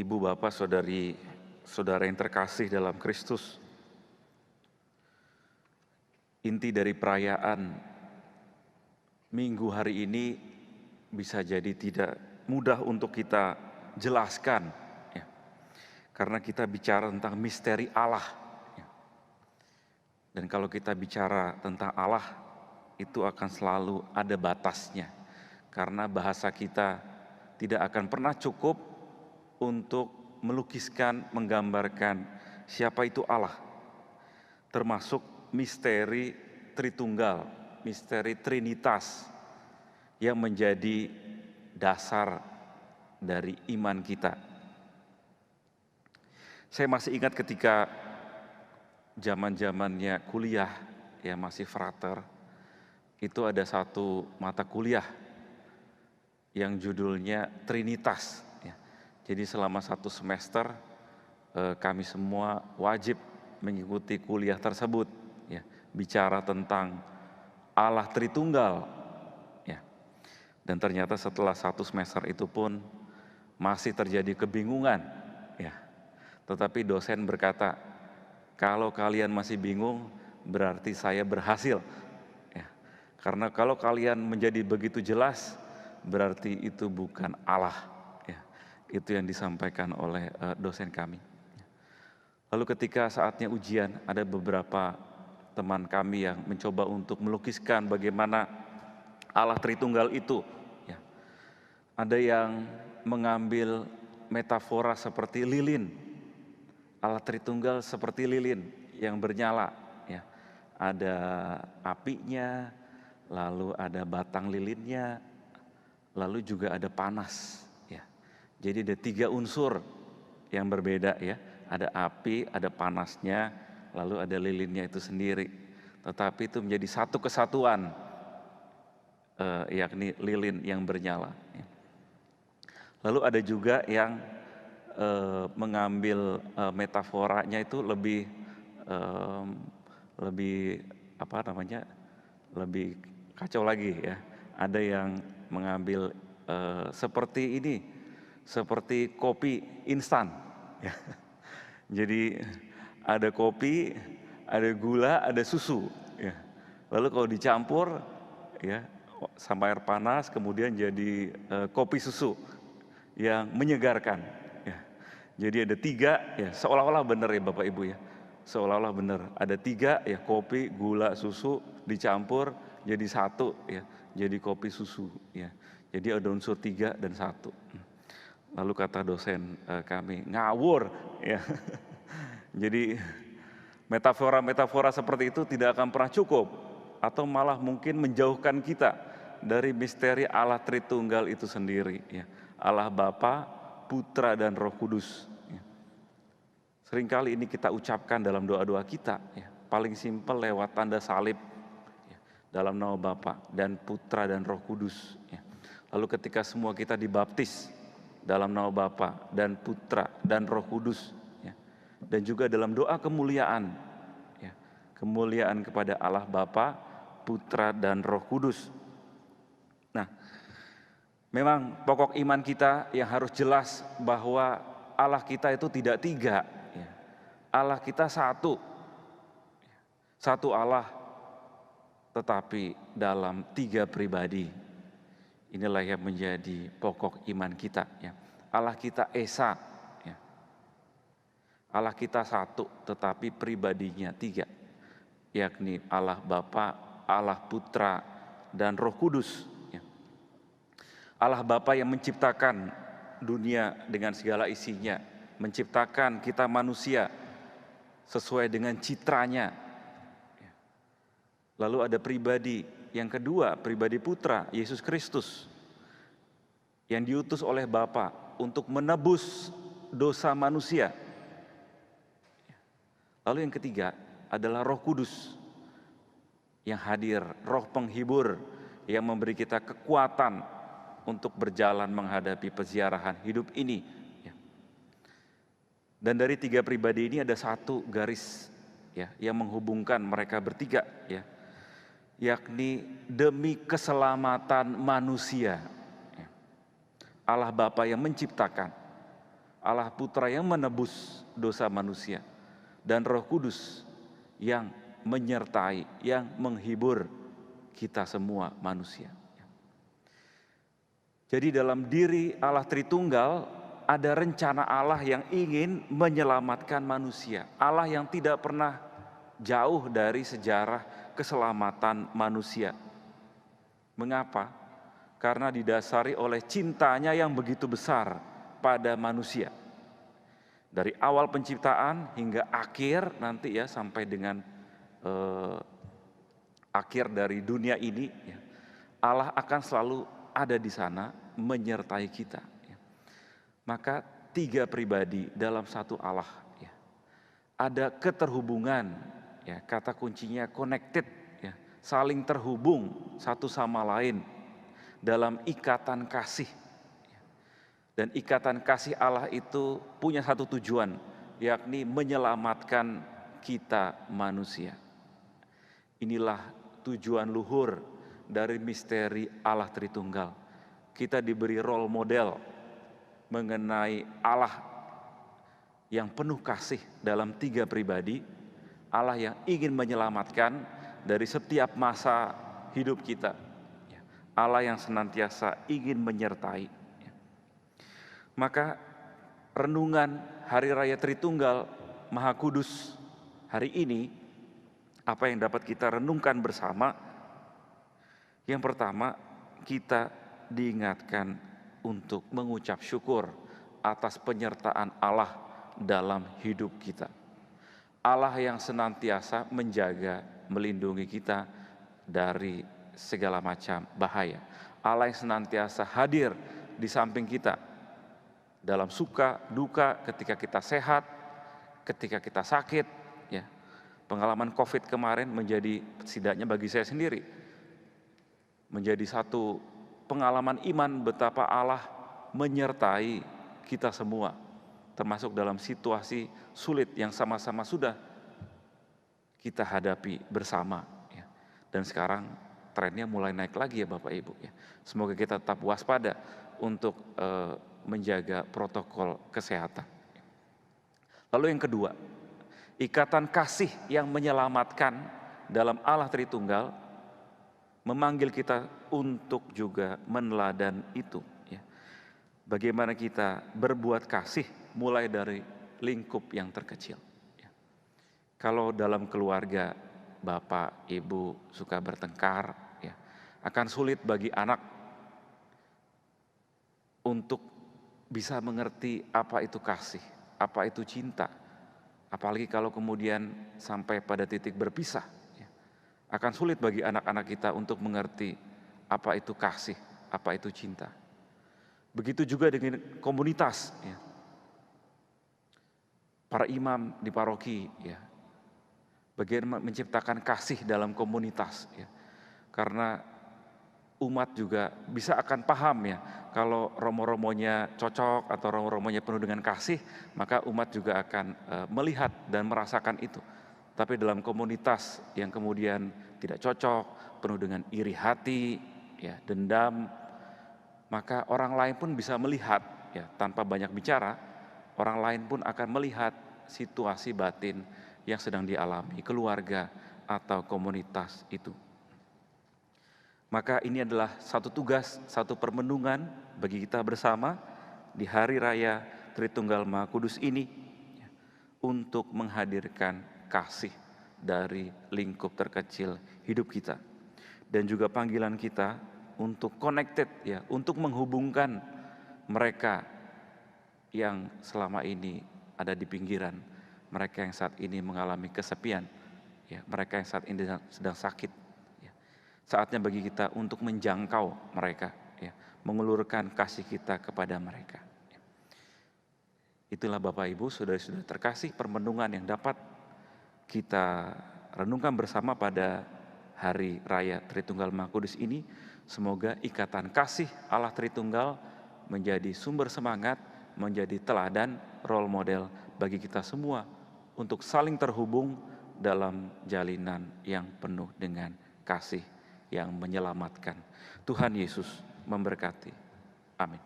Ibu, Bapak, Saudari, Saudara yang terkasih dalam Kristus. Inti dari perayaan Minggu hari ini bisa jadi tidak mudah untuk kita jelaskan, ya. Karena kita bicara tentang misteri Allah, ya. Dan kalau kita bicara tentang Allah, itu akan selalu ada batasnya. Karena bahasa kita tidak akan pernah cukup untuk melukiskan, menggambarkan siapa itu Allah. Termasuk misteri Tritunggal, misteri Trinitas yang menjadi dasar dari iman kita. Saya masih ingat ketika zaman-zamannya kuliah, ya masih frater, itu ada satu mata kuliah yang judulnya Trinitas. Jadi selama satu semester kami semua wajib mengikuti kuliah tersebut, ya, bicara tentang Allah Tritunggal, ya. Dan ternyata setelah satu semester itu pun masih terjadi kebingungan, ya. Tetapi dosen berkata, kalau kalian masih bingung berarti saya berhasil, ya. Karena kalau kalian menjadi begitu jelas berarti itu bukan Allah. Itu yang disampaikan oleh dosen kami. Lalu ketika saatnya ujian, ada beberapa teman kami yang mencoba untuk melukiskan bagaimana Allah Tritunggal itu. Ya. Ada yang mengambil metafora seperti lilin. Allah Tritunggal seperti lilin yang bernyala. Ya. Ada apinya, lalu ada batang lilinnya, lalu juga ada panas. Jadi ada 3 unsur yang berbeda, ya. Ada api, ada panasnya, lalu ada lilinnya itu sendiri. Tetapi itu menjadi satu kesatuan, yakni lilin yang bernyala. Lalu ada juga yang mengambil metaforanya itu lebih lebih kacau lagi, ya. Ada yang mengambil seperti ini. Seperti kopi instan, ya. Jadi ada kopi, ada gula, ada susu, ya. Lalu kalau dicampur, ya, sampai air panas, kemudian jadi kopi susu yang menyegarkan, ya. Jadi ada 3, ya, seolah-olah benar, ya Bapak Ibu, ya, seolah-olah benar. Ada 3, ya, kopi, gula, susu dicampur jadi 1, ya, jadi kopi susu, ya. Jadi ada unsur 3 dan 1. Lalu kata dosen kami, ngawur, ya. Jadi metafora-metafora seperti itu tidak akan pernah cukup, atau malah mungkin menjauhkan kita dari misteri Allah Tritunggal itu sendiri, ya. Allah Bapa, Putra dan Roh Kudus, ya. Seringkali ini kita ucapkan dalam doa-doa kita, ya. Paling simpel lewat tanda salib, ya, dalam nama Bapa dan Putra dan Roh Kudus, ya. Lalu ketika semua kita dibaptis dalam nama Bapa dan Putra dan Roh Kudus, ya. Dan juga dalam doa kemuliaan, ya, kemuliaan kepada Allah Bapa, Putra dan Roh Kudus. Nah, memang pokok iman kita yang harus jelas bahwa Allah kita itu tidak 3, ya. Allah kita satu Allah, tetapi dalam 3 pribadi. Inilah yang menjadi pokok iman kita, ya. Allah kita Esa, ya. Allah kita satu, tetapi pribadinya 3, yakni Allah Bapa, Allah Putra, dan Roh Kudus, ya. Allah Bapa yang menciptakan dunia dengan segala isinya, menciptakan kita manusia sesuai dengan citranya, ya. Lalu ada pribadi yang kedua, pribadi Putra, Yesus Kristus, yang diutus oleh Bapa untuk menebus dosa manusia. Lalu yang ketiga adalah Roh Kudus yang hadir, roh penghibur yang memberi kita kekuatan untuk berjalan menghadapi peziarahan hidup ini, ya. Dan dari 3 pribadi ini ada satu garis, ya, yang menghubungkan mereka bertiga, ya, yakni demi keselamatan manusia. Allah Bapa yang menciptakan, Allah Putra yang menebus dosa manusia, dan Roh Kudus yang menyertai, yang menghibur kita semua manusia. Jadi dalam diri Allah Tritunggal ada rencana Allah yang ingin menyelamatkan manusia. Allah yang tidak pernah jauh dari sejarah keselamatan manusia. Mengapa? Karena didasari oleh cintanya yang begitu besar pada manusia. Dari awal penciptaan hingga akhir nanti ya, sampai dengan akhir dari dunia ini, ya, Allah akan selalu ada di sana menyertai kita. Ya. Maka 3 pribadi dalam satu Allah. Ya. Ada keterhubungan, ya, kata kuncinya connected, ya, saling terhubung satu sama lain dalam ikatan kasih. Dan ikatan kasih Allah itu punya satu tujuan, yakni menyelamatkan kita manusia. Inilah tujuan luhur dari misteri Allah Tritunggal. Kita diberi role model mengenai Allah yang penuh kasih dalam 3 pribadi, Allah yang ingin menyelamatkan dari setiap masa hidup kita, Allah yang senantiasa ingin menyertai. Maka renungan Hari Raya Tritunggal Maha Kudus hari ini, apa yang dapat kita renungkan bersama? Yang pertama, kita diingatkan untuk mengucap syukur atas penyertaan Allah dalam hidup kita. Allah yang senantiasa menjaga, melindungi kita dari segala macam bahaya. Allah yang senantiasa hadir di samping kita dalam suka, duka, ketika kita sehat, ketika kita sakit. Ya. Pengalaman COVID kemarin menjadi, setidaknya bagi saya sendiri, menjadi satu pengalaman iman betapa Allah menyertai kita semua, termasuk dalam situasi sulit yang sama-sama sudah kita hadapi bersama. Ya. Dan sekarang trennya mulai naik lagi ya Bapak Ibu. Ya. Semoga kita tetap waspada untuk menjaga protokol kesehatan. Lalu yang kedua, ikatan kasih yang menyelamatkan dalam Allah Tritunggal memanggil kita untuk juga meneladan itu. Ya. Bagaimana kita berbuat kasih mulai dari lingkup yang terkecil. Ya. Kalau dalam keluarga bapak, ibu suka bertengkar, ya, akan sulit bagi anak untuk bisa mengerti apa itu kasih, apa itu cinta. Apalagi kalau kemudian sampai pada titik berpisah, ya. Akan sulit bagi anak-anak kita untuk mengerti apa itu kasih, apa itu cinta. Begitu juga dengan komunitas, ya. Para imam di paroki, ya, bagaimana menciptakan kasih dalam komunitas, ya. Karena umat juga bisa akan paham, ya, kalau romo-romonya cocok atau romo-romonya penuh dengan kasih, maka umat juga akan melihat dan merasakan itu. Tapi dalam komunitas yang kemudian tidak cocok, penuh dengan iri hati, ya, dendam, maka orang lain pun bisa melihat, ya, tanpa banyak bicara, orang lain pun akan melihat situasi batin yang sedang dialami keluarga atau komunitas itu. Maka ini adalah satu tugas, satu permenungan bagi kita bersama di Hari Raya Tritunggal Maha Kudus ini, ya, untuk menghadirkan kasih dari lingkup terkecil hidup kita. Dan juga panggilan kita untuk connected, ya, untuk menghubungkan mereka yang selama ini ada di pinggiran, mereka yang saat ini mengalami kesepian, ya, mereka yang saat ini sedang sakit. Saatnya bagi kita untuk menjangkau mereka, ya, mengulurkan kasih kita kepada mereka. Itulah Bapak Ibu, saudara-saudara terkasih, permenungan yang dapat kita renungkan bersama pada Hari Raya Tritunggal Maha Kudus ini. Semoga ikatan kasih Allah Tritunggal menjadi sumber semangat, menjadi teladan, role model bagi kita semua untuk saling terhubung dalam jalinan yang penuh dengan kasih yang menyelamatkan. Tuhan Yesus memberkati. Amin.